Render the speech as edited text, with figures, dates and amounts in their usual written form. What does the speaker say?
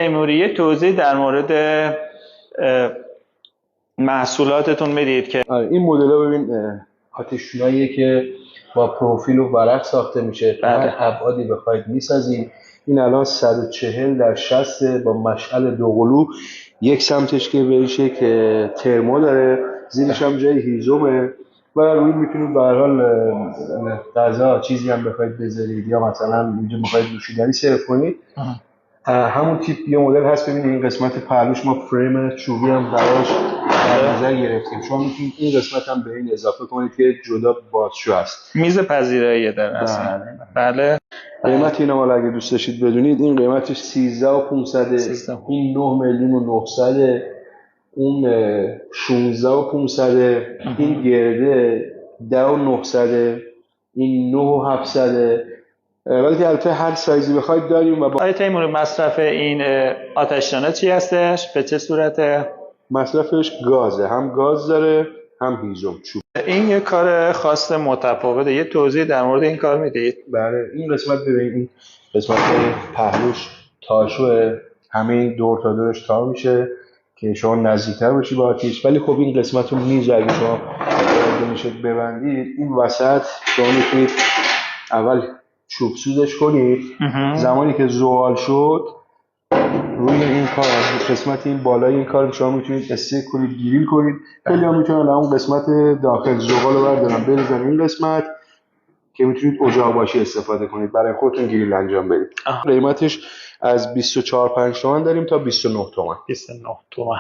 تیموری توضیح در مورد محصولاتتون میدید که این مدل ها ببین آتش‌نشوناییه که با پروفیل و ورق ساخته میشه. هر ابعادی بخواید میسازیم. این الان 140x60 با مشعل دوقلو، یک سمتش که بهش یک ترمو داره، زیرش هم جای هیزومه و روی میتونید به هر حال غذا چیزی هم بخواید بذارید یا مثلا اینجا میخواید نوشیدنی سرو کنید. همون تیپ یه مدل هست. ببینید این قسمت پهلوش ما فریم چوبی هم براش در نظر گرفتیم. شما میتونید این قسمت هم به این اضافه کنید که جدا بازشو هست. میز پذیرایی در اصل. بله. قیمت اینا مال اگه دوست داشتید بدونید، این قیمتش 13500، این 9,900,000، اون 16500، این گرده 10900، این 9700. ولی که البته هر سایزی بخواید داریم. و آقای تیموری مصرف این آتش‌نشان چی هستش؟ به چه صورته؟ مصرفش گازه، هم گاز داره هم هیزم چوب. این یه کار خاص متفاوته، یه توضیح در مورد این کار میدید؟ بله. این قسمت ببینید، این قسمت پهلوش تاشوه، همین دور تا دورش تا میشه که شما نزدیکتر باشی با آتیش. ولی خب این قسمت رو میز اگه شما میشد ببندید، این وسط شما میتونید اول چوب سوزش کنید. زمانی که زغال شد روی این کار، قسمت این بالای این کار شما میتونید استیک کنید، گریل کنید. خیلی هم میتونن اون قسمت داخل زغال رو بردارن بریزن این قسمت که میتونید اجاق باشی استفاده کنید، برای خودتون گریل انجام بدید. قیمتش از 24-25 تومن داریم تا 29 تومن. 29 تومن.